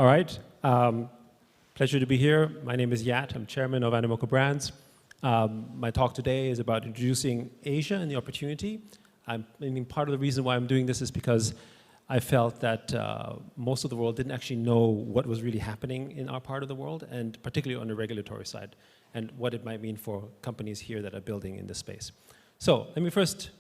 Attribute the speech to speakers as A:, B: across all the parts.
A: All right. Pleasure to be here. My name is Yat. I'm chairman of Animoca Brands. My talk today is about introducing Asia and the opportunity. I mean, part of the reason why I'm doing this is because I felt that most of the world didn't actually know what was really happening in our part of the world, and particularly on the regulatory side, and what it might mean for companies here that are building in this space. So let me first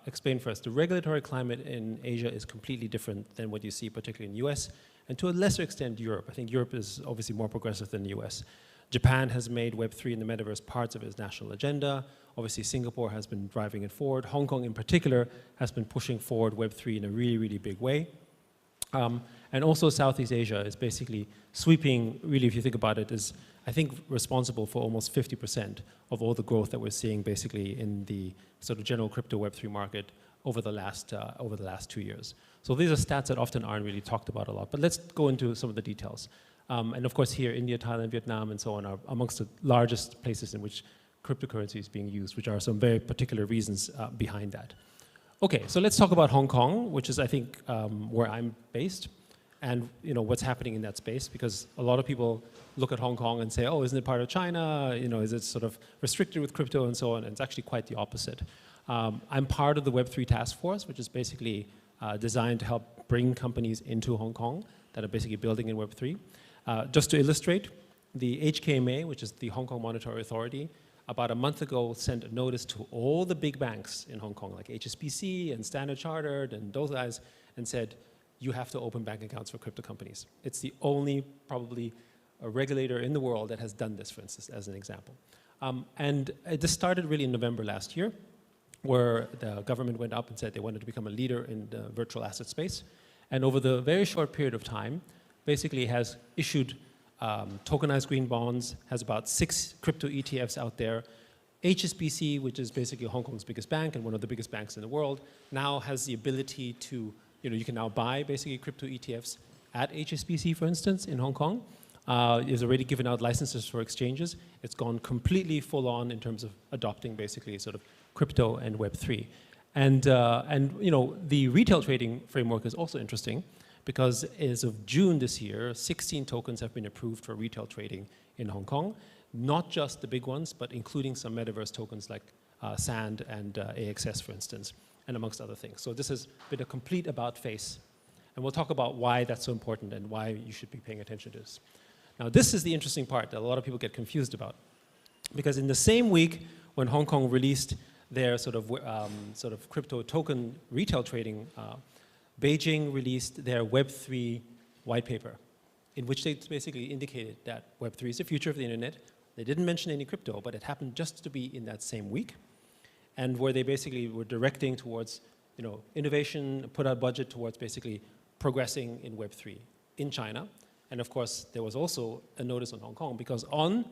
A: explain first. The regulatory climate in Asia is completely different than what you see particularly in the US, and to a lesser extent Europe. I think Europe is obviously more progressive than the US. Japan has made Web3 and the metaverse parts of its national agenda. Obviously Singapore has been driving it forward. Hong Kong in particular has been pushing forward Web3 in a really, really big way. And also Southeast Asia is basically sweeping, really if you think about it, is I think responsible for almost 50% of all the growth that we're seeing basically in the sort of general crypto Web3 market over the last 2 years. So these are stats that often aren't really talked about a lot, but let's go into some of the details. And of course here, India, Thailand, Vietnam, and so on are amongst the largest places in which cryptocurrency is being used, which are some very particular reasons behind that. Okay, so let's talk about Hong Kong, which is I think where I'm based, and what's happening in that space, because a lot of people look at Hong Kong and say, oh, isn't it part of China? Is it sort of restricted with crypto and so on? And it's actually quite the opposite. I'm part of the Web3 task force, which is basically designed to help bring companies into Hong Kong that are basically building in Web3. Just to illustrate, the HKMA, which is the Hong Kong Monetary Authority, about a month ago sent a notice to all the big banks in Hong Kong, like HSBC and Standard Chartered and those guys, and said, you have to open bank accounts for crypto companies. It's the only, probably, a regulator in the world that has done this, for instance, as an example. And this started really in November last year, where the government went up and said they wanted to become a leader in the virtual asset space. And over the very short period of time, basically has issued tokenized green bonds, has about 6 crypto ETFs out there. HSBC, which is basically Hong Kong's biggest bank and one of the biggest banks in the world, now has the ability to, you can now buy basically crypto ETFs at HSBC, for instance, in Hong Kong. It's already given out licenses for exchanges. It's gone completely full on in terms of adopting basically sort of crypto and Web3. And the retail trading framework is also interesting, because as of June this year, 16 tokens have been approved for retail trading in Hong Kong. Not just the big ones, but including some metaverse tokens like SAND and AXS, for instance, and amongst other things. So this has been a complete about face. And we'll talk about why that's so important and why you should be paying attention to this. Now, this is the interesting part that a lot of people get confused about. Because in the same week when Hong Kong released their sort of crypto token retail trading, Beijing released their Web3 white paper, in which they basically indicated that Web3 is the future of the internet. They didn't mention any crypto, but it happened just to be in that same week, and where they basically were directing towards innovation, put out budget towards basically progressing in Web3 in China. And of course, there was also a notice on Hong Kong, because on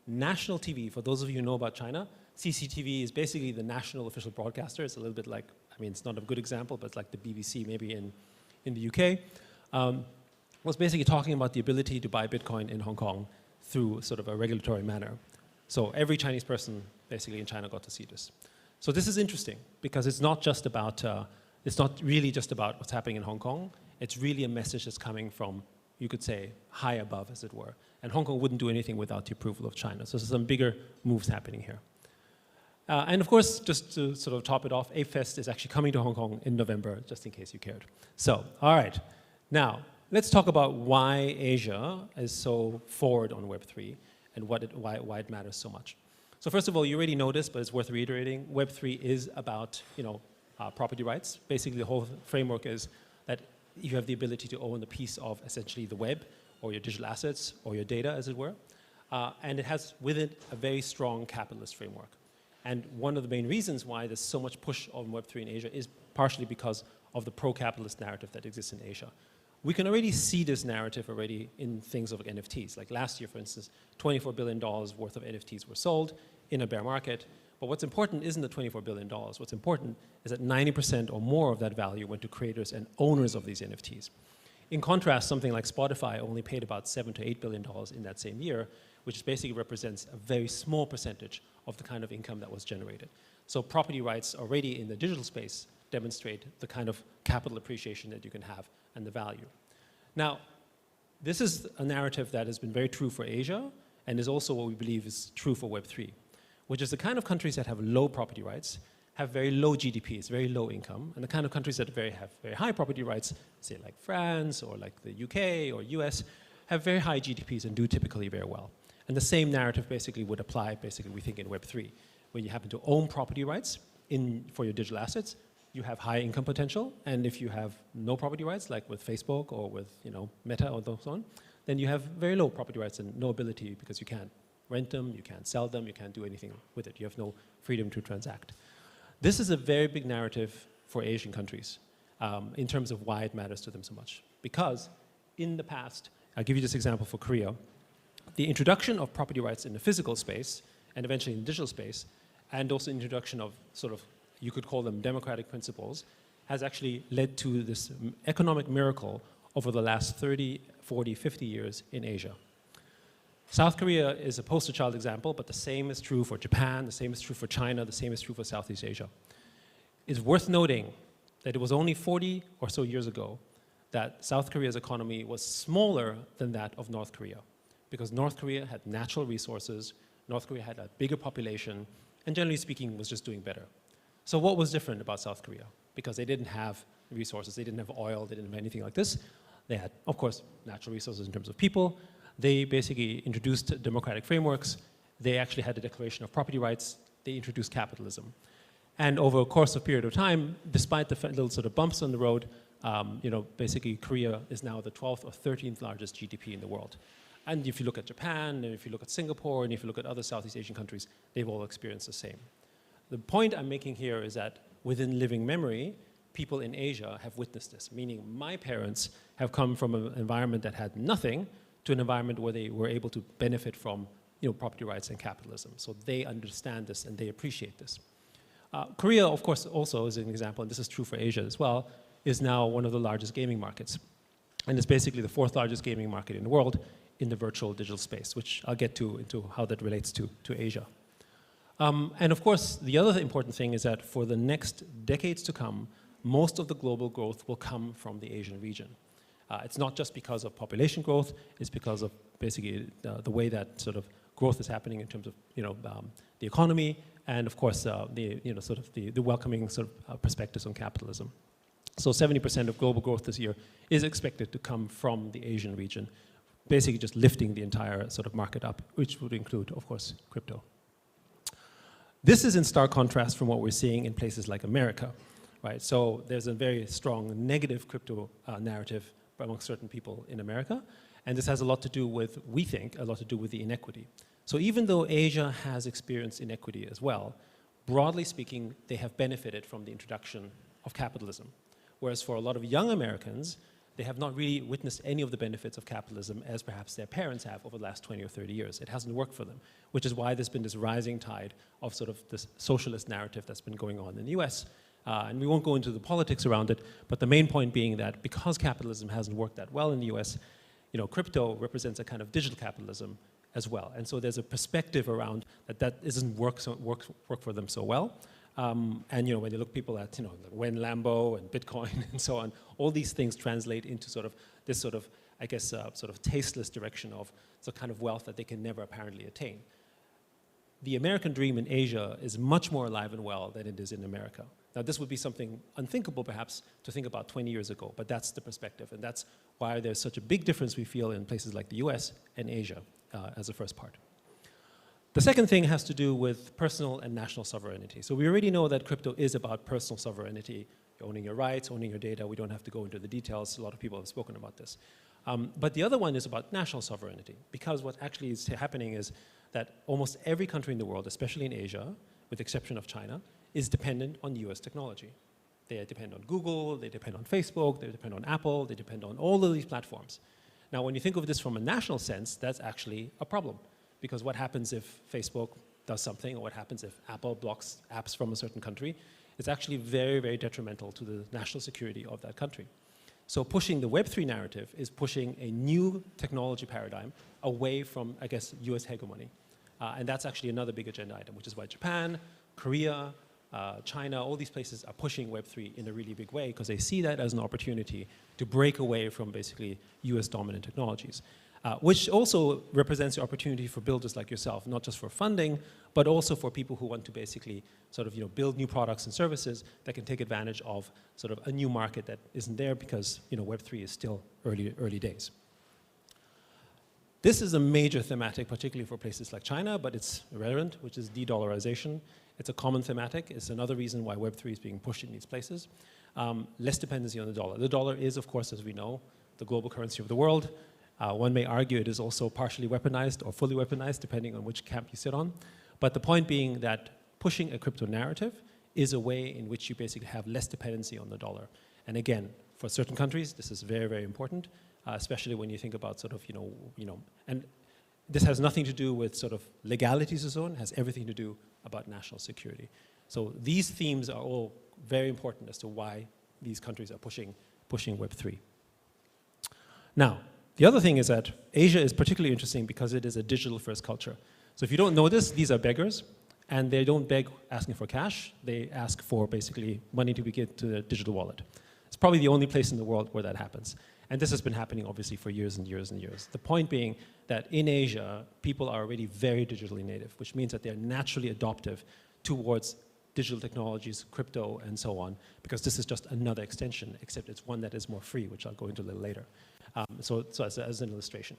A: national TV, for those of you who know about China, CCTV is basically the national official broadcaster. It's a little bit like, I mean, it's not a good example, but it's like the BBC maybe in the UK, was basically talking about the ability to buy Bitcoin in Hong Kong through sort of a regulatory manner. So every Chinese person basically in China got to see this. So this is interesting, because it's not just about, it's not really just about what's happening in Hong Kong. It's really a message that's coming from, you could say, high above, as it were. And Hong Kong wouldn't do anything without the approval of China. So there's some bigger moves happening here. And of course, just to sort of top it off, ApeFest is actually coming to Hong Kong in November, just in case you cared. So, all right. Now, let's talk about why Asia is so forward on Web3 and why it matters so much. So first of all, you already know this, but it's worth reiterating. Web3 is about property rights. Basically, the whole framework is that you have the ability to own a piece of essentially the web, or your digital assets, or your data, as it were. And it has with it a very strong capitalist framework. And one of the main reasons why there's so much push on Web3 in Asia is partially because of the pro-capitalist narrative that exists in Asia. We can already see this narrative already in things like NFTs. Like last year, for instance, $24 billion worth of NFTs were sold in a bear market. But what's important isn't the $24 billion. What's important is that 90% or more of that value went to creators and owners of these NFTs. In contrast, something like Spotify only paid about $7 to $8 billion in that same year, which basically represents a very small percentage of the kind of income that was generated. So property rights already in the digital space demonstrate the kind of capital appreciation that you can have and the value. Now, This is a narrative that has been very true for Asia and is also what we believe is true for web3, which is the kind of countries that have low property rights, have very low GDPs, very low income, and the kind of countries that have very high property rights, say like France or like the UK or US, have very high GDPs and do typically very well. And the same narrative basically would apply, basically, we think, in web3. When you happen to own property rights for your digital assets, you have high income potential, and if you have no property rights, like with Facebook or with Meta or so on, then you have very low property rights and no ability because you can't rent them, you can't sell them, you can't do anything with it. You have no freedom to transact. This is a very big narrative for Asian countries in terms of why it matters to them so much. Because in the past, I'll give you this example for Korea, the introduction of property rights in the physical space and eventually in the digital space, and also introduction of sort of, you could call them democratic principles, has actually led to this economic miracle over the last 30, 40, 50 years in Asia. South Korea is a poster child example, but the same is true for Japan, the same is true for China, the same is true for Southeast Asia. It's worth noting that it was only 40 or so years ago that South Korea's economy was smaller than that of North Korea, because North Korea had natural resources, North Korea had a bigger population, and generally speaking was just doing better. So what was different about South Korea? Because they didn't have resources, they didn't have oil, they didn't have anything like this. They had, of course, natural resources in terms of people. They basically introduced democratic frameworks. They actually had a declaration of property rights. They introduced capitalism. And over a course of period of time, despite the little sort of bumps on the road, basically Korea is now the 12th or 13th largest GDP in the world. And if you look at Japan, and if you look at Singapore, and if you look at other Southeast Asian countries, they've all experienced the same. The point I'm making here is that within living memory, people in Asia have witnessed this, meaning my parents have come from an environment that had nothing to an environment where they were able to benefit from property rights and capitalism. So they understand this and they appreciate this. Korea, of course, also is an example, and this is true for Asia as well, is now one of the largest gaming markets. And it's basically the 4th largest gaming market in the world in the virtual digital space, which I'll get to into how that relates to Asia. And of course, the other important thing is that for the next decades to come, most of the global growth will come from the Asian region. It's not just because of population growth, it's because of basically the way that sort of growth is happening in terms of the economy, and of course the welcoming sort of perspectives on capitalism. So 70% of global growth this year is expected to come from the Asian region, basically just lifting the entire sort of market up, which would include, of course, crypto. This is in stark contrast from what we're seeing in places like America, right? So there's a very strong negative crypto narrative among certain people in America, and this has a lot to do with, we think, a lot to do with the inequity. So even though Asia has experienced inequity as well, broadly speaking, they have benefited from the introduction of capitalism. Whereas for a lot of young Americans, they have not really witnessed any of the benefits of capitalism as perhaps their parents have over the last 20 or 30 years. It hasn't worked for them, which is why there's been this rising tide of sort of this socialist narrative that's been going on in the US. And we won't go into the politics around it, but the main point being that because capitalism hasn't worked that well in the US, crypto represents a kind of digital capitalism as well. And so there's a perspective around that doesn't work for them so well. And when you look people at like Wen Lambo and Bitcoin and so on, all these things translate into sort of this sort of, I guess, sort of tasteless direction of the kind of wealth that they can never apparently attain. The American dream in Asia is much more alive and well than it is in America. Now, this would be something unthinkable, perhaps, to think about 20 years ago, but that's the perspective, and that's why there's such a big difference we feel in places like the US and Asia as the first part. The second thing has to do with personal and national sovereignty. So we already know that crypto is about personal sovereignty, owning your rights, owning your data. We don't have to go into the details. A lot of people have spoken about this. But the other one is about national sovereignty, because what actually is happening is that almost every country in the world, especially in Asia, with the exception of China, is dependent on US technology. They depend on Google, they depend on Facebook, they depend on Apple, they depend on all of these platforms. Now, when you think of this from a national sense, that's actually a problem. Because what happens if Facebook does something, or what happens if Apple blocks apps from a certain country, it's actually very, very detrimental to the national security of that country. So pushing the Web3 narrative is pushing a new technology paradigm away from, I guess, US hegemony. And that's actually another big agenda item, which is why Japan, Korea, China, all these places are pushing Web3 in a really big way because they see that as an opportunity to break away from basically US dominant technologies. Which also represents the opportunity for builders like yourself, not just for funding, but also for people who want to basically sort of build new products and services that can take advantage of sort of a new market that isn't there because Web3 is still early days. This is a major thematic, particularly for places like China, but it's irrelevant, which is de-dollarization. It's a common thematic. It's another reason why Web3 is being pushed in these places. Less dependency on the dollar. The dollar is, of course, as we know, the global currency of the world. One may argue it is also partially weaponized or fully weaponized, depending on which camp you sit on. But the point being that pushing a crypto narrative is a way in which you basically have less dependency on the dollar. And again, for certain countries, this is very, very important, especially when you think about sort of, and this has nothing to do with sort of legalities and so on, it has everything to do about national security. So these themes are all very important as to why these countries are pushing Web3. Now, the other thing is that Asia is particularly interesting because it is a digital-first culture. So if you don't know this, these are beggars, and they don't beg asking for cash. They ask for basically money to be given to a digital wallet. It's probably the only place in the world where that happens. And this has been happening, obviously, for years and years and years. The point being that in Asia, people are already very digitally native, which means that they're naturally adoptive towards digital technologies, crypto, and so on, because this is just another extension, except it's one that is more free, which I'll go into a little later. So as an illustration.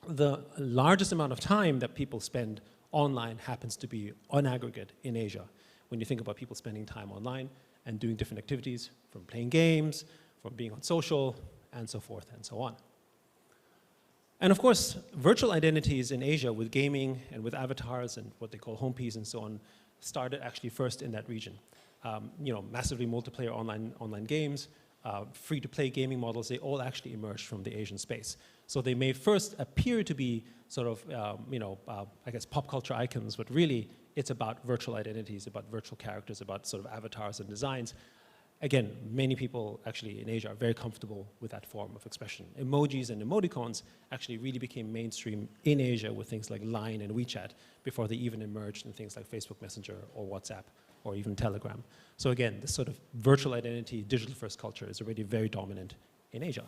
A: The largest amount of time that people spend online happens to be on aggregate in Asia. When you think about people spending time online and doing different activities, from playing games, from being on social, and so forth and so on. And of course, virtual identities in Asia with gaming and with avatars and what they call home keys and so on started actually first in that region. Massively multiplayer online games, free-to-play gaming models, they all actually emerged from the Asian space. So they may first appear to be sort of, I guess, pop culture icons, but really it's about virtual identities, about virtual characters, about sort of avatars and designs. Again, many people actually in Asia are very comfortable with that form of expression. Emojis and emoticons actually really became mainstream in Asia with things like Line and WeChat before they even emerged in things like Facebook Messenger or WhatsApp or even Telegram. So again, this sort of virtual identity, digital-first culture is already very dominant in Asia.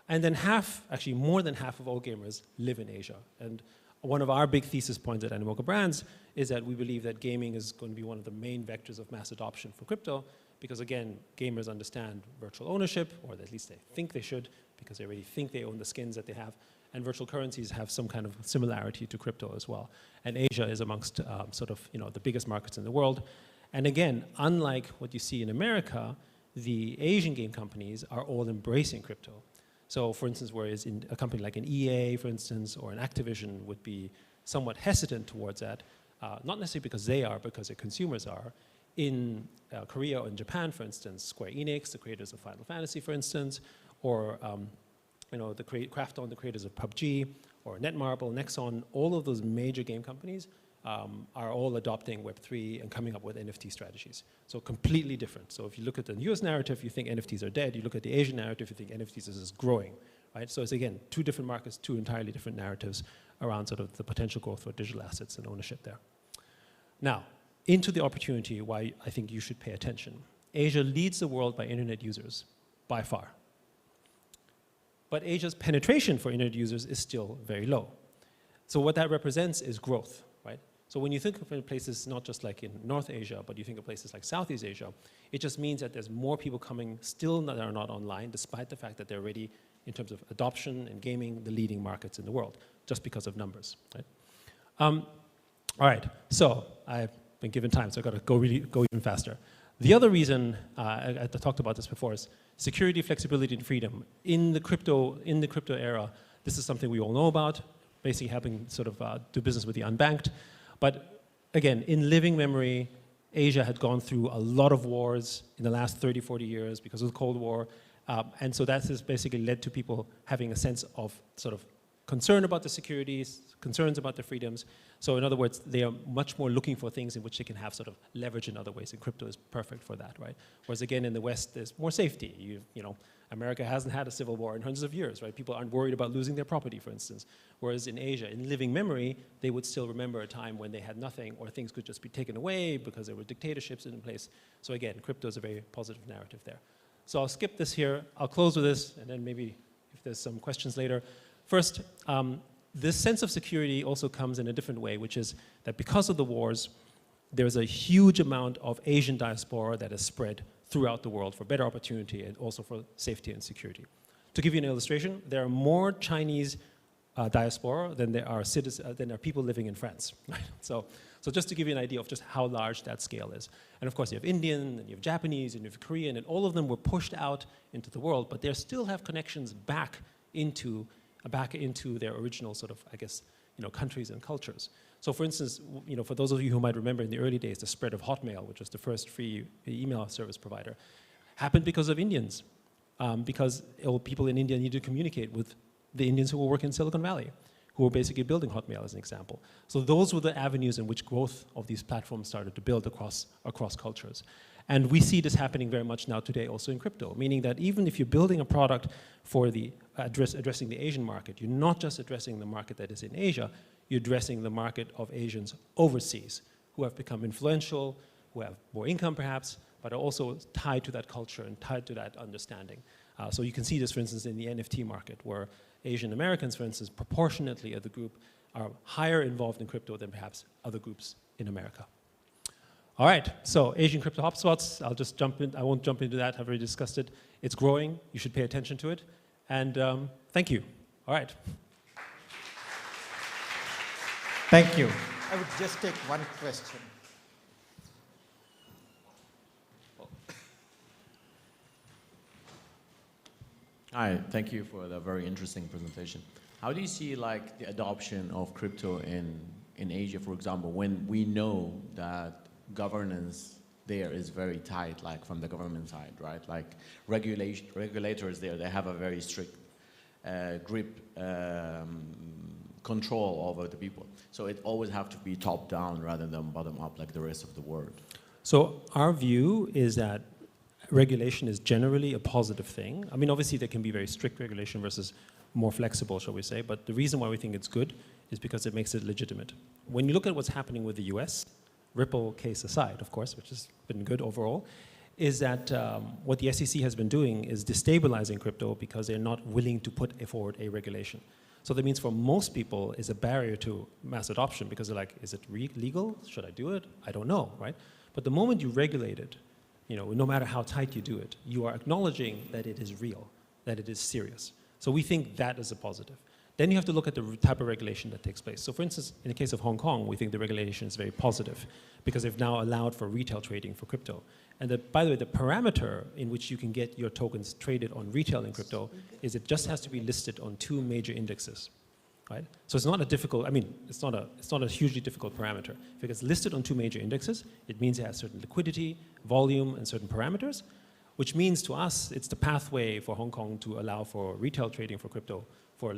A: And then actually more than half of all gamers live in Asia. And one of our big thesis points at Animoca Brands is that we believe that gaming is going to be one of the main vectors of mass adoption for crypto because, again, gamers understand virtual ownership, or at least they think they should, because they already think they own the skins that they have. And virtual currencies have some kind of similarity to crypto as well. And Asia is amongst the biggest markets in the world. And again, unlike what you see in America, the Asian game companies are all embracing crypto. So for instance, whereas in a company like an EA, for instance, or an Activision would be somewhat hesitant towards that, not necessarily because they are, because their consumers are. In Korea or in Japan, for instance, Square Enix, the creators of Final Fantasy, for instance, or Krafton, the creators of PUBG, or Netmarble, Nexon, all of those major game companies are all adopting Web3 and coming up with NFT strategies. So completely different. So if you look at the US narrative, you think NFTs are dead. You look at the Asian narrative, you think NFTs is growing, right? So it's, again, two different markets, two entirely different narratives around sort of the potential growth for digital assets and ownership there. Now, into the opportunity why I think you should pay attention. Asia leads the world by internet users, by far. But Asia's penetration for internet users is still very low. So what that represents is growth, right? So when you think of places not just like in North Asia, but you think of places like Southeast Asia, it just means that there's more people coming still that are not online, despite the fact that they're already, in terms of adoption and gaming, the leading markets in the world, just because of numbers, right? All right, so I've been given time, so I've got to go even faster. The other reason, I talked about this before, is security, flexibility, and freedom. In the crypto era, this is something we all know about, basically helping sort of do business with the unbanked. But again, in living memory, Asia had gone through a lot of wars in the last 30, 40 years because of the Cold War. And so that has basically led to people having a sense of sort of concern about the securities, concerns about the freedoms. So in other words, they are much more looking for things in which they can have sort of leverage in other ways, and crypto is perfect for that, right? Whereas again, in the West, there's more safety. You know, America hasn't had a civil war in hundreds of years, right? People aren't worried about losing their property, for instance. Whereas in Asia, in living memory, they would still remember a time when they had nothing, or things could just be taken away because there were dictatorships in place. So again, crypto is a very positive narrative there. So I'll skip this here. I'll close with this, and then maybe if there's some questions later. First, this sense of security also comes in a different way, which is that because of the wars, there's a huge amount of Asian diaspora that is spread throughout the world for better opportunity and also for safety and security. To give you an illustration, there are more Chinese diaspora than there are people living in France. Right? So just to give you an idea of just how large that scale is. And of course you have Indian, and you have Japanese, and you have Korean, and all of them were pushed out into the world, but they still have connections back into their original sort of, I guess, countries and cultures. So for instance, for those of you who might remember in the early days, the spread of Hotmail, which was the first free email service provider, happened because of Indians, because people in India needed to communicate with the Indians who were working in Silicon Valley, who were basically building Hotmail as an example. So those were the avenues in which growth of these platforms started to build across cultures. And we see this happening very much now today also in crypto, meaning that even if you're building a product for addressing the Asian market, you're not just addressing the market that is in Asia, you're addressing the market of Asians overseas who have become influential, who have more income perhaps, but are also tied to that culture and tied to that understanding. So you can see this, for instance, in the NFT market, where Asian Americans, for instance, proportionately as a group, are higher involved in crypto than perhaps other groups in America. All right, so Asian crypto hotspots, I'll just jump in. I won't jump into that, I've already discussed it. It's growing, you should pay attention to it. And thank you. All right.
B: Thank you. I would just take one question.
C: Hi, thank you for the very interesting presentation. How do you see like the adoption of crypto in Asia, for example, when we know that governance there is very tight, like from the government side, right? Like regulators there, they have a very strict grip control over the people. So it always have to be top down rather than bottom up like the rest of the world.
A: So our view is that regulation is generally a positive thing. I mean, obviously there can be very strict regulation versus more flexible, shall we say, but the reason why we think it's good is because it makes it legitimate. When you look at what's happening with the US, Ripple case aside, of course, which has been good overall, is that what the SEC has been doing is destabilizing crypto because they're not willing to put forward a regulation. So that means for most people is a barrier to mass adoption because they're like, is it legal? Should I do it? I don't know, right? But the moment you regulate it, no matter how tight you do it, you are acknowledging that it is real, that it is serious. So we think that is a positive. Then you have to look at the type of regulation that takes place. So for instance, in the case of Hong Kong, we think the regulation is very positive because they've now allowed for retail trading for crypto. And by the way, the parameter in which you can get your tokens traded on retail in crypto is it just has to be listed on 2 major indexes, right? So it's not a difficult, it's not a hugely difficult parameter. If it gets listed on 2 major indexes, it means it has certain liquidity, volume, and certain parameters, which means to us, it's the pathway for Hong Kong to allow for retail trading for crypto for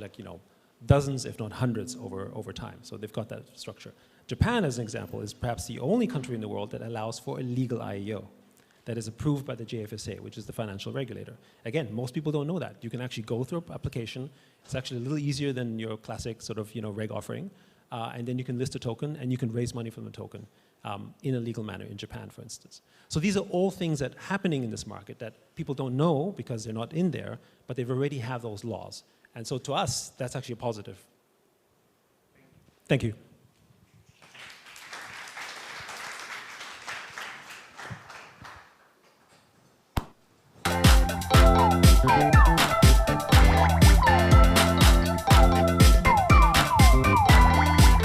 A: dozens, if not hundreds over time. So they've got that structure. Japan, as an example, is perhaps the only country in the world that allows for a legal IEO that is approved by the JFSA, which is the financial regulator. Again, most people don't know that. You can actually go through an application. It's actually a little easier than your classic sort of reg offering. And then you can list a token and you can raise money from the token in a legal manner in Japan, for instance. So these are all things that are happening in this market that people don't know because they're not in there, but they've already have those laws. And so to us, that's actually a positive. Thank you.